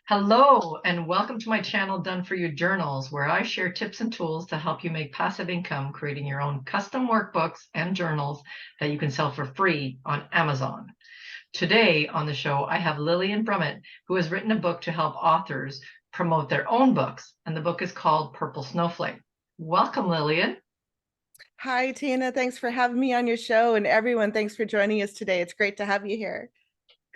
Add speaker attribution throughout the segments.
Speaker 1: Hello, and welcome to my channel, Done For You Journals, where I share tips and tools to help you make passive income creating your own custom workbooks and journals that you can sell for free on Amazon. Today on the show, I have Lillian Brummet, who has written a book to help authors promote their own books, and the book is called Purple Snowflake. Welcome, Lillian.
Speaker 2: Hi, Tina. Thanks for having me on your show. And everyone, thanks for joining us today. It's great to have you here.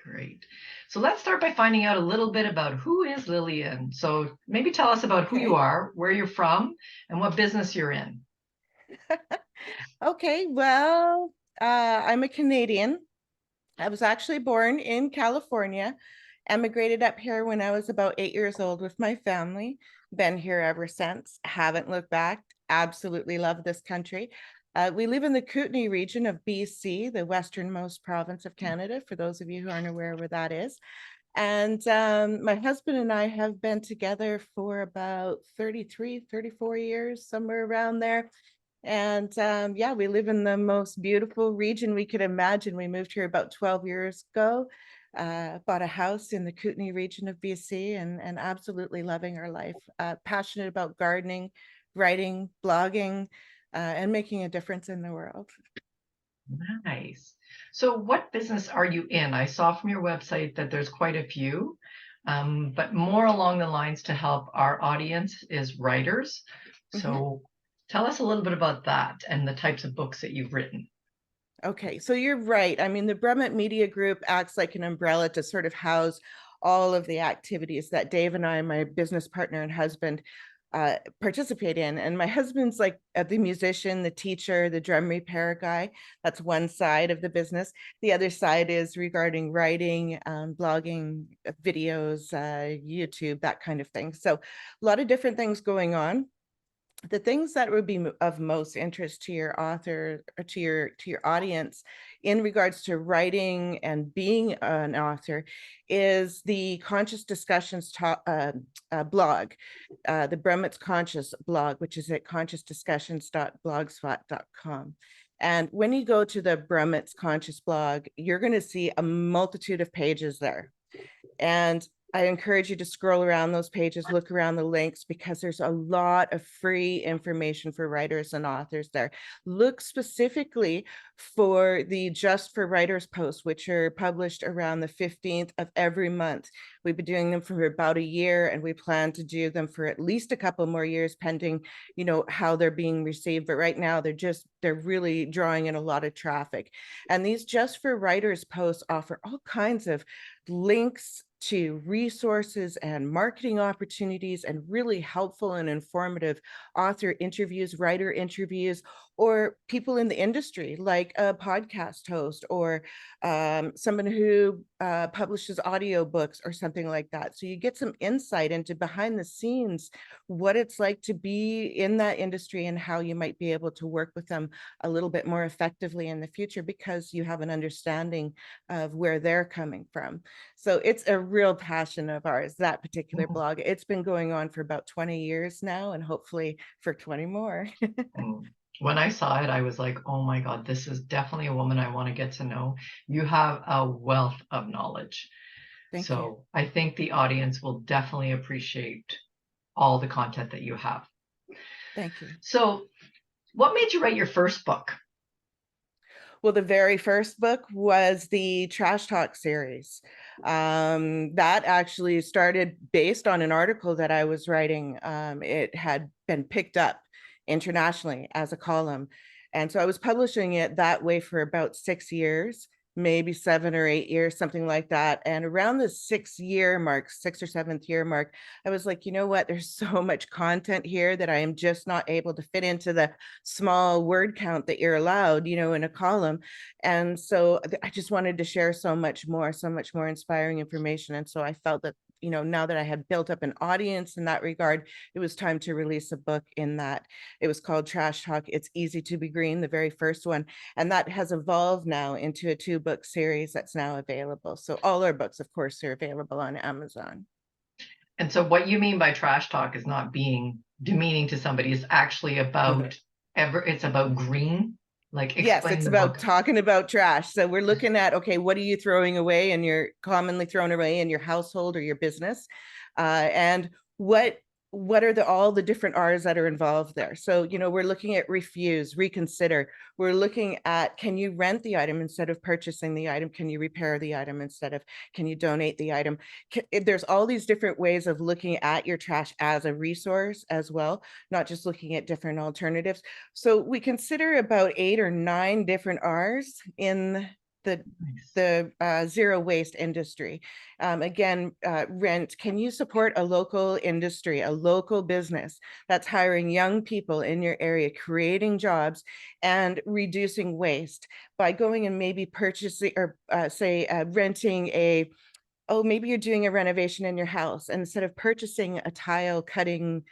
Speaker 1: Great. So let's start by finding out a little bit about who is Lillian. So maybe tell us about who you
Speaker 2: Okay.
Speaker 1: are, where you're from, and what business you're in.
Speaker 2: Okay. Well, I'm a Canadian. I was actually born in California, emigrated up here when I was about 8 years old with my family. Been here ever since. Haven't looked back. Absolutely love this country. We live in the Kootenay region of BC, the westernmost province of Canada, for those of you who aren't aware where that is. And my husband and I have been together for about 33, 34 years, somewhere around there. And yeah, we live in the most beautiful region we could imagine. We moved here about 12 years ago, bought a house in the Kootenay region of BC and absolutely loving our life. Passionate about gardening, writing, blogging, and making a difference in the world.
Speaker 1: Nice. So what business are you in? I saw from your website that there's quite a few, but more along the lines to help our audience is writers.
Speaker 2: Mhm.
Speaker 1: So tell us a little bit about that and the types of books that you've written.
Speaker 2: Okay, so you're right. I mean, the Brummet Media Group acts like an umbrella to sort of house all of the activities that Dave and I, my business partner and husband, participate in. And my husband's like the musician, the teacher, the drum repair guy. That's one side of the business. The other side is regarding writing, blogging, videos, YouTube, that kind of thing. So a lot of different things going on. The things that would be of most interest to your author or to your audience in regards to writing and being an author is the Conscious Discussions blog, the Brummet's Conscious blog, which is at consciousdiscussions.blogspot.com. And when you go to the Brummet's Conscious blog, you're going to see a multitude of pages there. And I encourage you to scroll around those pages, look around the links, because there's a lot of free information for writers and authors there. Look specifically for the Just for Writers posts, which are published around the 15th of every month. We've been doing them for about a year, and we plan to do them for at least a couple more years, pending, how they're being received. But right now, they're really drawing in a lot of traffic. And these Just for Writers posts offer all kinds of links to resources and marketing opportunities and really helpful and informative author interviews, writer interviews, or people in the industry like a podcast host or someone who publishes audiobooks or something like that. So you get some insight into behind the scenes, what it's like to be in that industry and how you might be able to work with them a little bit more effectively in the future because you have an understanding of where they're coming from. So it's a real passion of ours, that particular blog. It's been going on for about 20 years now and hopefully for 20 more.
Speaker 1: Mm. When I saw it, I was like, oh my God, this is definitely a woman I want to get to know. You have a wealth of knowledge.
Speaker 2: Thank you.
Speaker 1: So I think the audience will definitely appreciate all the content that you have.
Speaker 2: Thank you.
Speaker 1: So, what made you write your first book?
Speaker 2: Well, the very first book was the Trash Talk series. That actually started based on an article that I was writing. It had been picked up internationally as a column. And so I was publishing it that way for about 6 years, maybe 7 or 8 years, something like that. And around the 6 year mark, 6th or 7th year mark, I was like, you know what? There's so much content here that I am just not able to fit into the small word count that you're allowed, in a column. And so I just wanted to share so much more inspiring information. And so I felt that, now that I had built up an audience in that regard, it was time to release a book in that. It was called Trash Talk. It's Easy to Be Green, the very first one. And that has evolved now into a 2-book series that's now available. So all our books, of course, are available on Amazon.
Speaker 1: And so, what you mean by trash talk is not being demeaning to somebody, it's actually about it's about green. Like
Speaker 2: Yes,
Speaker 1: explain
Speaker 2: it's
Speaker 1: the
Speaker 2: about
Speaker 1: book.
Speaker 2: talking about trash. So we're looking at, okay, what are you throwing away and you're commonly thrown away in your household or your business? And what are all the different R's that are involved there? So, we're looking at refuse, reconsider. We're looking at, can you rent the item instead of purchasing the item? Can you repair the item instead of, can you donate the item? There's all these different ways of looking at your trash as a resource as well, not just looking at different alternatives. So we consider about 8 or 9 different R's in the
Speaker 1: Nice.
Speaker 2: zero waste industry. Again, rent. Can you support a local industry, a local business that's hiring young people in your area, creating jobs and reducing waste by going and maybe purchasing or renting maybe you're doing a renovation in your house, and instead of purchasing a tile cutting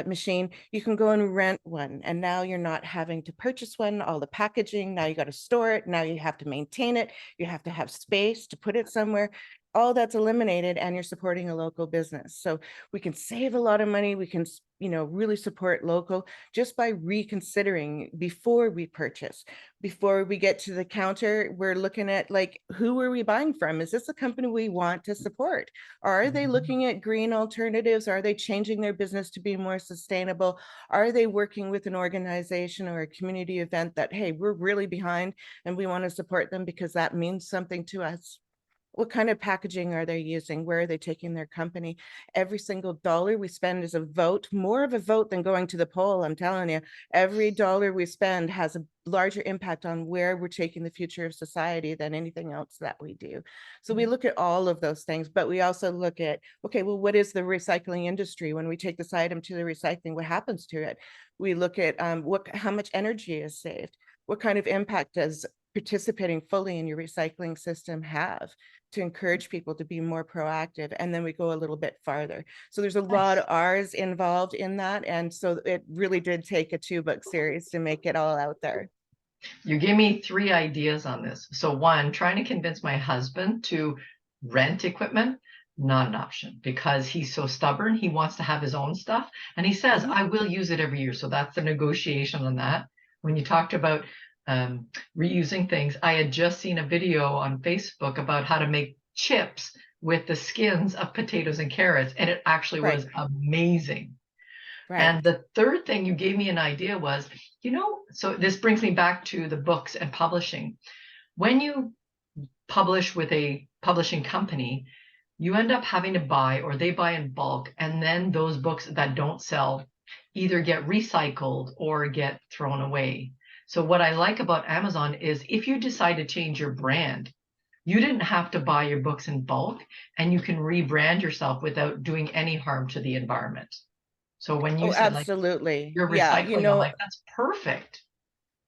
Speaker 2: machine, you can go and rent one. And now you're not having to purchase one, all the packaging. Now you got to store it. Now you have to maintain it. You have to have space to put it somewhere. All that's eliminated, and you're supporting a local business. So we can save a lot of money. We can, really support local just by reconsidering before we purchase. Before we get to the counter, we're looking at, like, who are we buying from? Is this a company we want to support? Are they
Speaker 1: Mhm.
Speaker 2: looking at green alternatives? Are they changing their business to be more sustainable? Are they working with an organization or a community event that, hey, we're really behind and we want to support them because that means something to us? What kind of packaging are they using? Where are they taking their company? Every single dollar we spend is a vote, more of a vote than going to the poll. I'm telling you, every dollar we spend has a larger impact on where we're taking the future of society than anything else that we do. So we look at all of those things, but we also look at, okay, well, what is the recycling industry? When we take this item to the recycling, what happens to it? We look at how much energy is saved? What kind of impact does participating fully in your recycling system have, to encourage people to be more proactive? And then we go a little bit farther. So there's a lot
Speaker 1: Nice.
Speaker 2: of R's involved in that. And so it really did take a 2-book series to make it all out there.
Speaker 1: You gave me three ideas on this. So one, trying to convince my husband to rent equipment, not an option because he's so stubborn. He wants to have his own stuff. And he says,
Speaker 2: Mhm.
Speaker 1: I will use it every year. So that's the negotiation on that. When you talked about um, reusing things, I had just seen a video on Facebook about how to make chips with the skins of potatoes and carrots. And it actually
Speaker 2: Right,
Speaker 1: was amazing. And
Speaker 2: right.
Speaker 1: the third thing you gave me an idea was, so this brings me back to the books and publishing. When you publish with a publishing company, you end up having to buy or they buy in bulk. And then those books that don't sell either get recycled or get thrown away. So, what I like about Amazon is if you decide to change your brand, you didn't have to buy your books in bulk and you can rebrand yourself without doing any harm to the environment. So, when you
Speaker 2: Oh,
Speaker 1: said like,
Speaker 2: absolutely.
Speaker 1: you're
Speaker 2: Yeah,
Speaker 1: recycling. I'm like, that's perfect.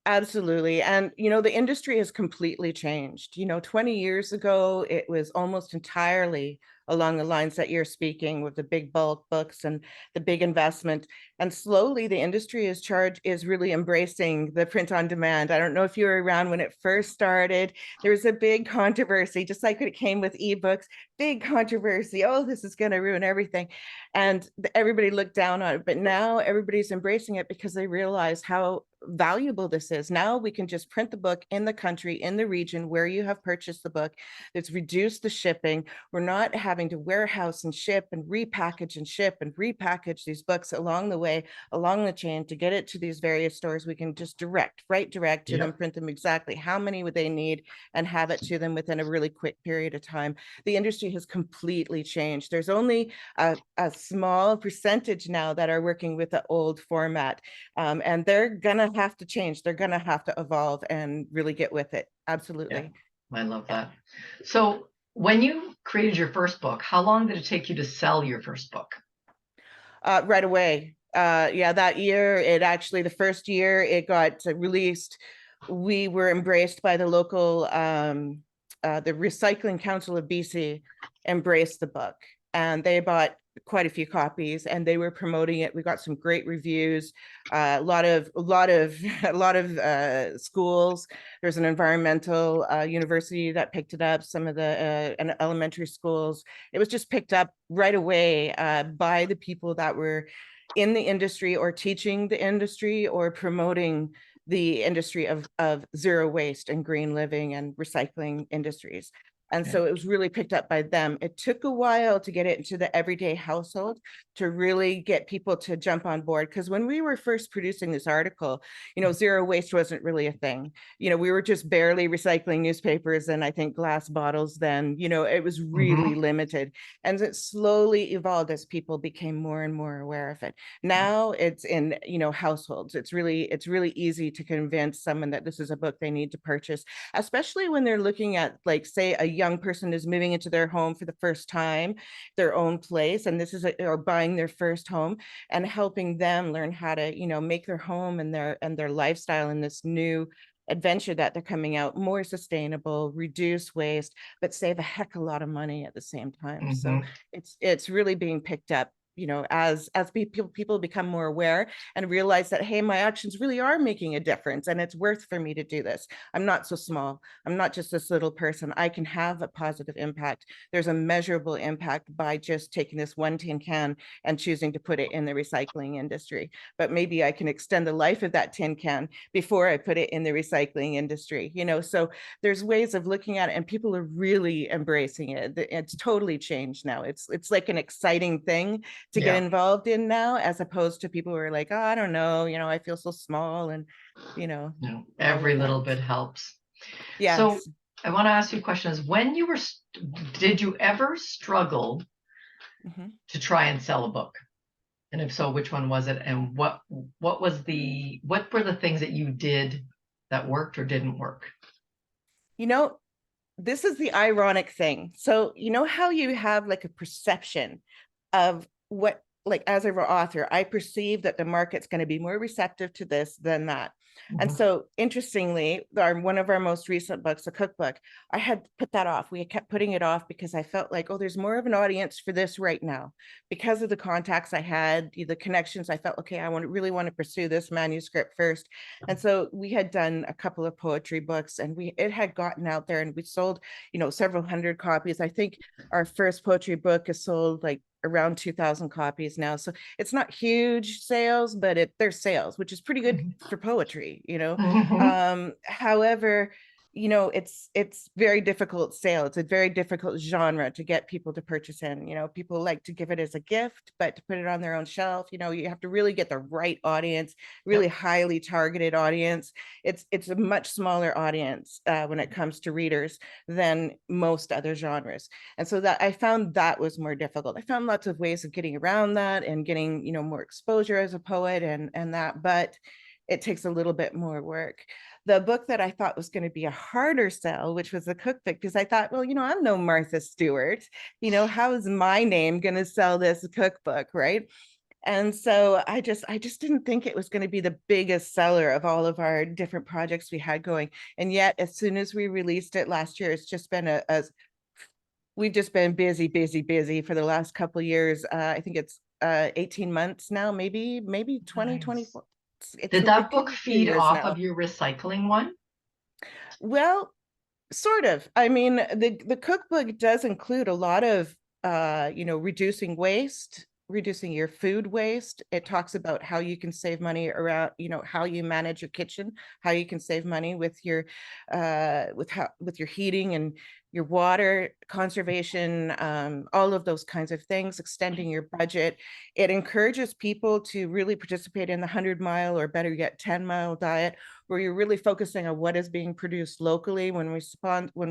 Speaker 2: absolutely. And, the industry has completely changed. 20 years ago, it was almost entirely along the lines that you're speaking, with the big bulk books and the big investment. And slowly the industry is really embracing the print on demand. I don't know if you were around when it first started. There was a big controversy, just like it came with ebooks, big controversy. Oh, this is going to ruin everything. And everybody looked down on it. But now everybody's embracing it because they realize how valuable this is. Now we can just print the book in the country, in the region where you have purchased the book. It's reduced the shipping. We're not having to warehouse and ship and repackage and ship and repackage these books along the way, along the chain to get it to these various stores. We can just write direct to them,
Speaker 1: Yep.
Speaker 2: print them exactly how many would they need, and have it to them within a really quick period of time. The industry has completely changed. There's only a small percentage now that are working with the old format. And they're gonna have to change. They're gonna have to evolve and really get with it.
Speaker 1: Yeah.
Speaker 2: Absolutely.
Speaker 1: I love
Speaker 2: Yeah.
Speaker 1: that. So, when you created your first book, how long did it take you to sell your first book?
Speaker 2: Right away. Yeah, that year, the first year it got released, we were embraced by the local, the Recycling Council of BC embraced the book, and they bought quite a few copies and they were promoting it. We got some great reviews, a lot of schools. There's an environmental university that picked it up, some of the elementary schools. It was just picked up right away by the people that were in the industry or teaching the industry or promoting the industry of zero waste and green living and recycling industries. And
Speaker 1: Okay.
Speaker 2: so it was really picked up by them. It took a while to get it into the everyday household, to really get people to jump on board. Because when we were first producing this article, zero waste wasn't really a thing. We were just barely recycling newspapers and I think glass bottles then. It was really
Speaker 1: Mhm.
Speaker 2: limited. And it slowly evolved as people became more and more aware of it. Now it's in, households. It's really easy to convince someone that this is a book they need to purchase, especially when they're looking at, like, say a young person is moving into their home for the first time, their own place, and or buying their first home, and helping them learn how to, make their home and their lifestyle in this new adventure that they're coming out more sustainable, reduce waste, but save a heck of a lot of money at the same time. So
Speaker 1: Mhm.
Speaker 2: it's really being picked up, as people become more aware and realize that, hey, my actions really are making a difference and it's worth for me to do this. I'm not so small. I'm not just this little person. I can have a positive impact. There's a measurable impact by just taking this one tin can and choosing to put it in the recycling industry. But maybe I can extend the life of that tin can before I put it in the recycling industry. So there's ways of looking at it, and people are really embracing it. It's totally changed now. It's like an exciting thing to get
Speaker 1: Yeah.
Speaker 2: involved in now, as opposed to people who are like, oh, I don't know, I feel so small, and you know
Speaker 1: No,
Speaker 2: all of
Speaker 1: every little
Speaker 2: that.
Speaker 1: bit helps. So
Speaker 2: Yes.
Speaker 1: I want to ask you a question is when you were, did you ever struggle
Speaker 2: Mhm.
Speaker 1: to try and sell a book? And if so, which one was it? And what were the things that you did that worked or didn't work?
Speaker 2: you know this is the ironic thing. So how you have like a perception of what, like, as an author, I perceive that the market's going to be more receptive to this than that. And
Speaker 1: Mhm.
Speaker 2: so interestingly, one of our most recent books, a cookbook, I had put that off. We kept putting it off because I felt like, oh, there's more of an audience for this right now. Because of the contacts I had, the connections, I felt, okay, really want to pursue this manuscript first. And so we had done a couple of poetry books, and it had gotten out there, and we sold, several hundred copies. I think our first poetry book has sold like around 2,000 copies now. So it's not huge sales, but there's sales, which is pretty good
Speaker 1: Mhm.
Speaker 2: for poetry.
Speaker 1: Mhm.
Speaker 2: However, it's very difficult sale. It's a very difficult genre to get people to purchase in. People like to give it as a gift, but to put it on their own shelf, you have to really get the right audience, really
Speaker 1: Yep.
Speaker 2: highly targeted audience. It's a much smaller audience when it comes to readers than most other genres. And so that I found that was more difficult. I found lots of ways of getting around that and getting, more exposure as a poet and that, but it takes a little bit more work. The book that I thought was going to be a harder sell, which was a cookbook, because I thought, well, I'm no Martha Stewart. How is my name going to sell this cookbook, right? And so I just didn't think it was going to be the biggest seller of all of our different projects we had going. And yet, as soon as we released it last year, it's just been we've just been busy, busy, busy for the last couple of years. I think it's 18 months now, maybe
Speaker 1: Nice.
Speaker 2: 2024.
Speaker 1: Did
Speaker 2: It
Speaker 1: that
Speaker 2: could
Speaker 1: book
Speaker 2: be two
Speaker 1: feed
Speaker 2: years
Speaker 1: off of
Speaker 2: now.
Speaker 1: your recycling one?
Speaker 2: Well, sort of. I mean, the cookbook does include a lot of reducing waste, reducing your food waste. It talks about how you can save money around, how you manage your kitchen, how you can save money with your heating and your water conservation, all of those kinds of things, extending your budget. It encourages people to really participate in the 100-mile, or better yet, 10-mile diet, where you're really focusing on what is being produced locally. When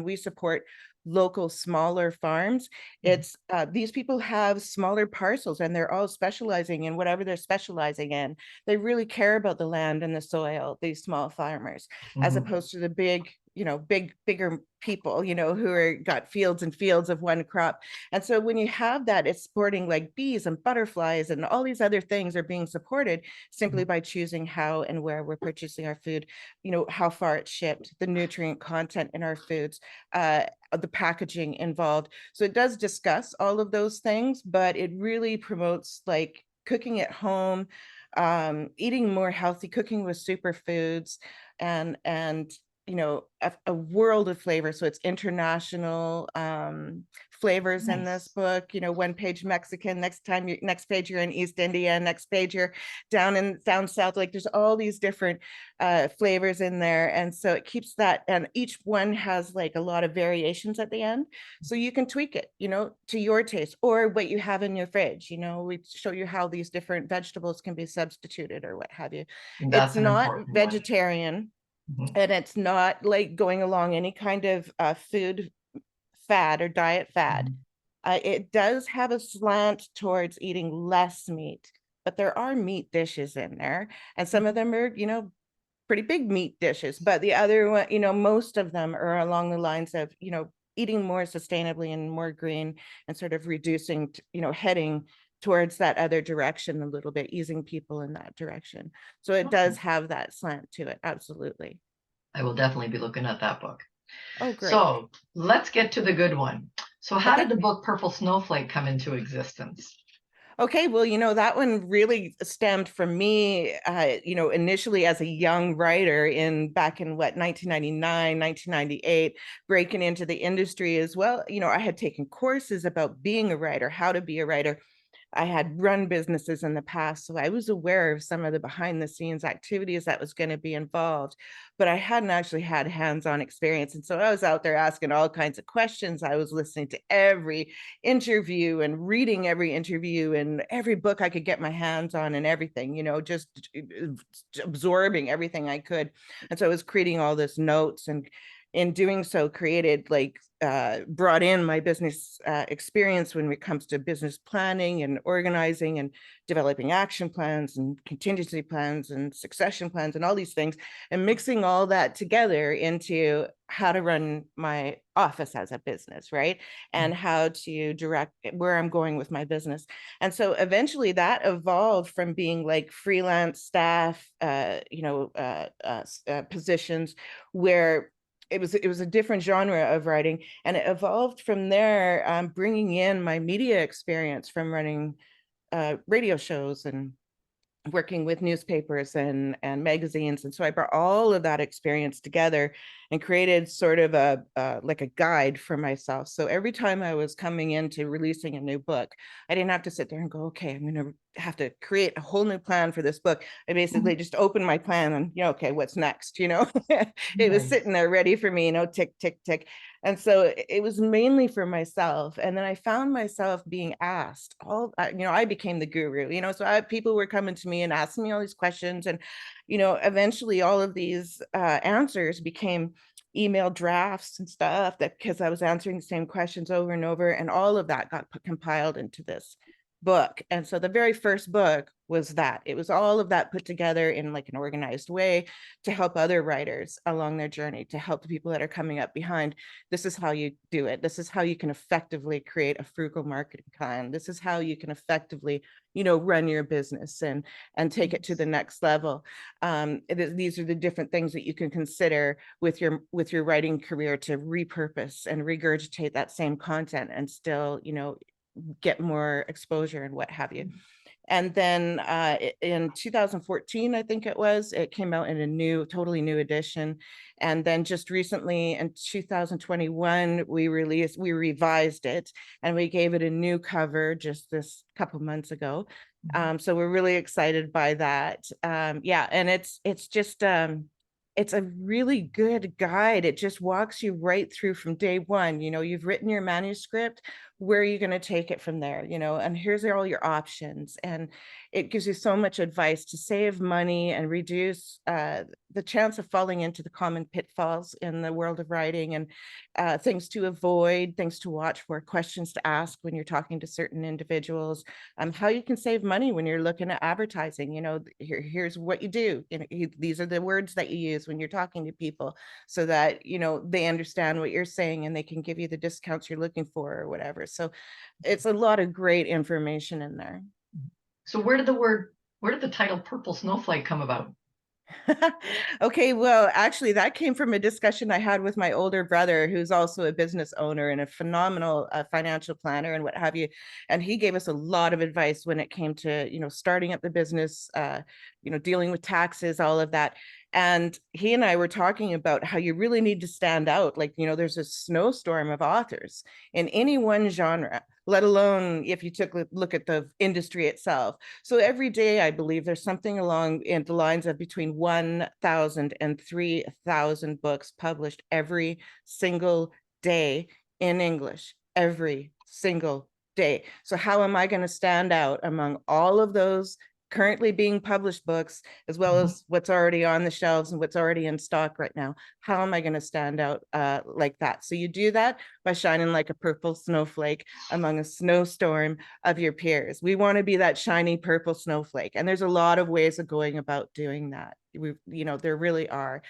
Speaker 2: we support local smaller farms, it's these people have smaller parcels and they're all specializing in whatever they're specializing in. They really care about the land and the soil, these small farmers, as
Speaker 1: Mhm.
Speaker 2: opposed to the bigger people, who are got fields and fields of one crop. And so when you have that, it's supporting, like, bees and butterflies and all these other things are being supported simply by choosing how and where we're purchasing our food, how far it's shipped, the nutrient content in our foods, the packaging involved. So it does discuss all of those things, but it really promotes, like, cooking at home, eating more healthy, cooking with superfoods, and you know, a world of flavor. So it's international flavors in this
Speaker 1: Nice.
Speaker 2: book. You know, one page Mexican, next page you're in East India, next page you're down south. Like there's all these different flavors in there, and so it keeps that. And each one has like a lot of variations at the end, so you can tweak it, you know, to your taste or what you have in your fridge. You know, we show you how these different vegetables can be substituted or what have you. It's
Speaker 1: That's an
Speaker 2: not
Speaker 1: important one.
Speaker 2: vegetarian,
Speaker 1: Mhm.
Speaker 2: and it's not like going along any kind of food fad or diet fad.
Speaker 1: Mhm.
Speaker 2: It does have a slant towards eating less meat, but there are meat dishes in there, and some of them are, you know, pretty big meat dishes. But the other one, you know, most of them are along the lines of, you know, eating more sustainably and more green, and sort of reducing, you know, heading towards that other direction a little bit, easing people in that direction. So it
Speaker 1: Okay.
Speaker 2: does have that slant to it, absolutely.
Speaker 1: I will definitely be looking at that book.
Speaker 2: Oh, great.
Speaker 1: So let's get to the good one. So how did
Speaker 2: Okay.
Speaker 1: the book Purple Snowflake come into existence?
Speaker 2: Okay, well, you know, that one really stemmed from me, you know, initially as a young writer back in what, 1999, 1998, breaking into the industry as well. You know, I had taken courses about being a writer, how to be a writer. I had run businesses in the past, so I was aware of some of the behind the scenes activities that was going to be involved, but I hadn't actually had hands-on experience. And so I was out there asking all kinds of questions. I was listening to every interview and reading every interview and every book I could get my hands on and everything, you know, just absorbing everything I could. And so I was creating all this notes, and in doing so created like brought in my business experience when it comes to business planning and organizing and developing action plans and contingency plans and succession plans and all these things, and mixing all that together into how to run my office as a business, right? And how to direct where I'm going with my business. And so eventually that evolved from being like freelance staff, positions where it was a different genre of writing, and it evolved from there, bringing in my media experience from running radio shows and working with newspapers and magazines. And so I brought all of that experience together and created sort of a like a guide for myself. So every time I was coming into releasing a new book, I didn't have to sit there and go, okay, I'm going to have to create a whole new plan for this book. I basically just opened my plan and, you know, okay, what's next? You know, it was
Speaker 1: Nice.
Speaker 2: sitting there ready for me, you know, tick, tick, tick. And so it was mainly for myself. And then I found myself being asked you know, I became the guru, you know, so people were coming to me and asking me all these questions. And, you know, eventually all of these answers became email drafts and stuff, that because I was answering the same questions over and over, and all of that got compiled into this book. And so the very first book was that. It was all of that put together in like an organized way to help other writers along their journey, to help the people that are coming up behind. This is how you do it. This is how you can effectively create a frugal marketing plan. This is how you can effectively, you know, run your business and take it to the next level. These are the different things that you can consider with your writing career to repurpose and regurgitate that same content and still, you know, get more exposure and what have you. And then in 2014, I think it came out in a totally new edition. And then just recently in 2021, we revised it, and we gave it a new cover just this couple months ago. So we're really excited by that. Yeah, and it's just it's a really good guide. It just walks you right through from day one. You know, you've written your manuscript, where are you going to take it from there, you know, and here's all your options. And it gives you so much advice to save money and reduce the chance of falling into the common pitfalls in the world of writing, and things to avoid, things to watch for, questions to ask when you're talking to certain individuals, how you can save money when you're looking at advertising. You know, here's what you do. You know, these are the words that you use when you're talking to people, so that, you know, they understand what you're saying and they can give you the discounts you're looking for or whatever. So it's a lot of great information in there.
Speaker 1: So where did the title Purple Snowflake come about?
Speaker 2: Okay, well, actually, that came from a discussion I had with my older brother, who's also a business owner and a phenomenal financial planner and what have you. And he gave us a lot of advice when it came to, starting up the business, dealing with taxes, all of that. And he and I were talking about how you really need to stand out. Like, there's a snowstorm of authors in any one genre, let alone if you took a look at the industry itself. So every day, I believe there's something along in the lines of between 1,000 and 3,000 books published every single day in English, every single day. So how am I going to stand out among all of those currently being published books, as well as what's already on the shelves and what's already in stock right now? How am I going to stand out like that? So you do that by shining like a purple snowflake among a snowstorm of your peers. We want to be that shiny purple snowflake. And there's a lot of ways of going about doing that. There really are.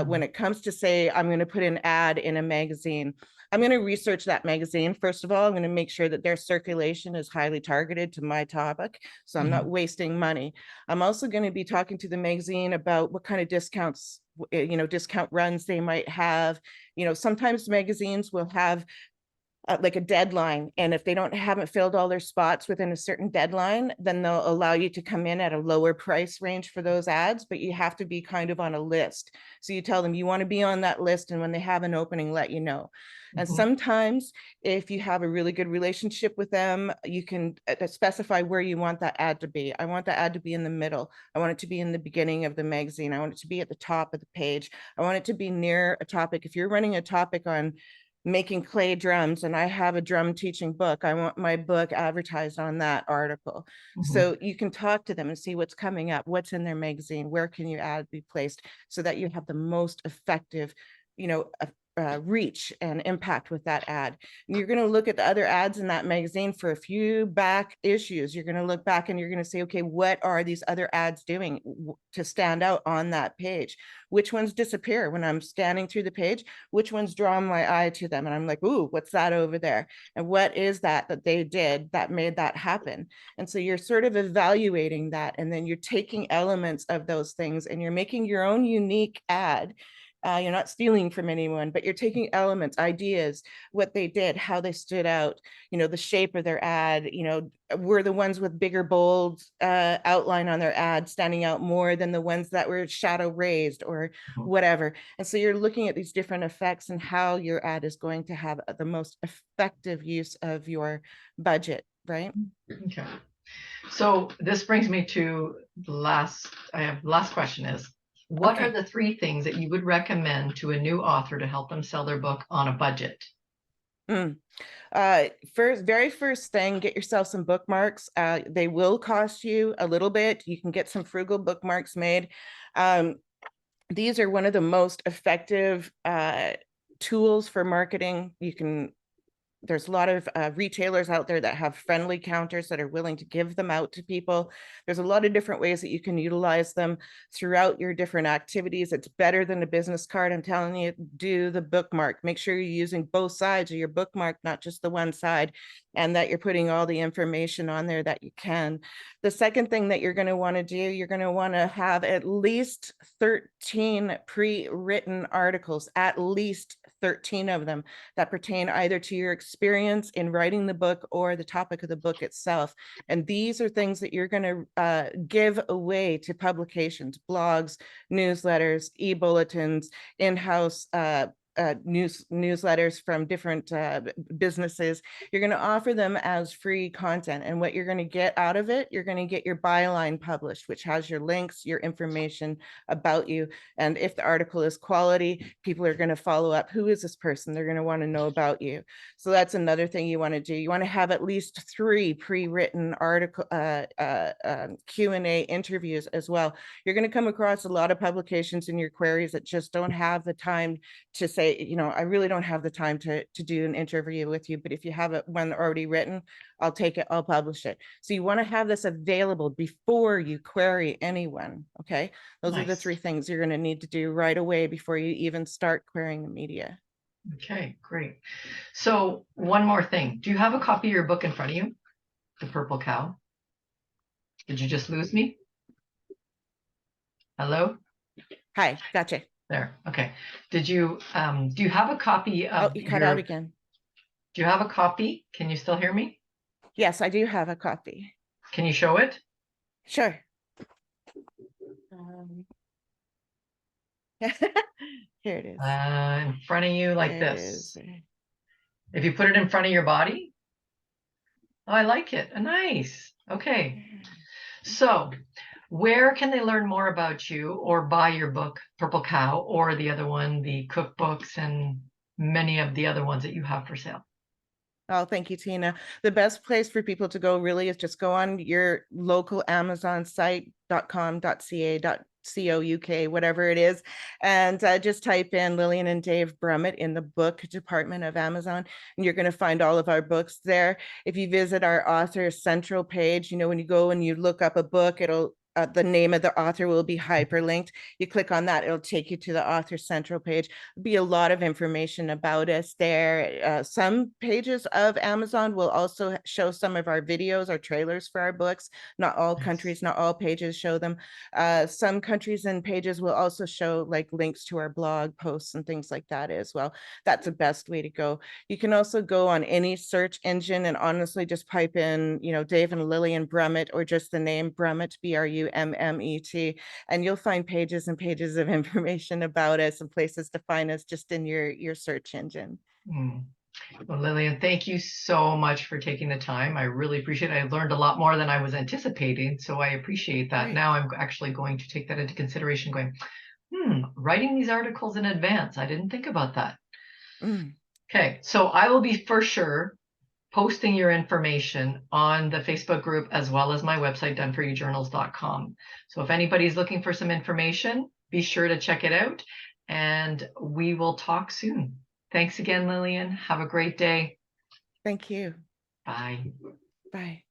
Speaker 2: When it comes to say, I'm going to put an ad in a magazine, I'm going to research that magazine. First of all, I'm going to make sure that their circulation is highly targeted to my topic, so I'm not wasting money. I'm also going to be talking to the magazine about what kind of discounts, discount runs they might have. Sometimes magazines will have like a deadline, and if they haven't filled all their spots within a certain deadline, then they'll allow you to come in at a lower price range for those ads, but you have to be kind of on a list. So you tell them you want to be on that list, and when they have an opening, let you know. And sometimes if you have a really good relationship with them, you can specify where you want that ad to be. I want the ad to be in the middle. I want it to be in the beginning of the magazine. I want it to be at the top of the page. I want it to be near a topic. If you're running a topic on making clay drums and I have a drum teaching book, I want my book advertised on that article. So you can talk to them and see what's coming up, what's in their magazine, where can your ad be placed, so that you have the most effective, reach and impact with that ad. And you're going to look at the other ads in that magazine for a few back issues. You're going to look back and you're going to say, okay, what are these other ads doing to stand out on that page? Which ones disappear when I'm scanning through the page? Which ones draw my eye to them? And I'm like, ooh, what's that over there? And what is that they did that made that happen? And so you're sort of evaluating that, and then you're taking elements of those things and you're making your own unique ad. You're not stealing from anyone, but you're taking elements, ideas, what they did, how they stood out, the shape of their ad, were the ones with bigger, bold outline on their ad standing out more than the ones that were shadow raised or whatever. And so you're looking at these different effects and how your ad is going to have the most effective use of your budget, right?
Speaker 1: Okay. So this brings me to the last question is, what are the 3 things that you would recommend to a new author to help them sell their book on a budget?
Speaker 2: Very first thing, get yourself some bookmarks. They will cost you a little bit. You can get some frugal bookmarks made. These are one of the most effective tools for marketing. There's a lot of retailers out there that have friendly counters that are willing to give them out to people. There's a lot of different ways that you can utilize them throughout your different activities. It's better than a business card. I'm telling you, do the bookmark. Make sure you're using both sides of your bookmark, not just the one side, and that you're putting all the information on there that you can. The second thing that you're going to want to do, you're going to want to have at least 13 pre-written articles, at least 13 of them, that pertain either to your experience in writing the book or the topic of the book itself. And these are things that you're going to give away to publications, blogs, newsletters, e-bulletins, in-house newsletters from different businesses. You're going to offer them as free content. And what you're going to get out of it, you're going to get your byline published, which has your links, your information about you. And if the article is quality, people are going to follow up. Who is this person? They're going to want to know about you. So that's another thing you want to do. You want to have at least 3 pre-written article Q&A interviews as well. You're going to come across a lot of publications in your queries that just don't have the time to say, I really don't have the time to do an interview with you, but if you have one already written, I'll take it, I'll publish it. So you want to have this available before you query anyone. Okay. Those are the 3 things you're going to need to do right away before you even start querying the media.
Speaker 1: Okay, great. So one more thing. Do you have a copy of your book in front of you? The Purple Cow? Did you just lose me? Hello?
Speaker 2: Hi, gotcha.
Speaker 1: There. Okay. Did you do you have a copy
Speaker 2: Oh,
Speaker 1: of
Speaker 2: you cut out
Speaker 1: your,
Speaker 2: again.
Speaker 1: do you have a copy? Can you still hear me?
Speaker 2: Yes, I do have a copy.
Speaker 1: Can you show it?
Speaker 2: Sure. Here it is.
Speaker 1: In front of you like
Speaker 2: There it is.
Speaker 1: this. If you put it in front of your body. Oh, I like it. Nice. Okay. So where can they learn more about you or buy your book, Purple Cow, or the other one, the cookbooks and many of the other ones that you have for sale?
Speaker 2: Oh, thank you, Tina. The best place for people to go really is just go on your local Amazon site, .com.ca, .co.uk, whatever it is, and just type in Lillian and Dave Brummet in the book department of Amazon, and you're going to find all of our books there. If you visit our author central page, you know, when you go and you look up a book, it'll the name of the author will be hyperlinked. You click on that, it'll take you to the author central page. There'll be a lot of information about us there. Some pages of Amazon will also show some of our videos or trailers for our books. Not all countries, not all pages show them. Some countries and pages will also show like links to our blog posts and things like that as well. That's the best way to go. You can also go on any search engine and honestly just pipe in, you know, Dave and Lillian Brummet or just the name Brummet, Brummet, and you'll find pages and pages of information about us and places to find us just in your search engine.
Speaker 1: Well, Lillian, thank you so much for taking the time. I really appreciate it. I learned a lot more than I was anticipating, so I appreciate that.
Speaker 2: Great.
Speaker 1: Now I'm actually going to take that into consideration, going, writing these articles in advance. I didn't think about that. Okay, so I will be for sure posting your information on the Facebook group as well as my website, doneforyourjournals.com. So if anybody's looking for some information, be sure to check it out, and we will talk soon. Thanks again, Lillian. Have a great day.
Speaker 2: Thank you.
Speaker 1: Bye.
Speaker 2: Bye.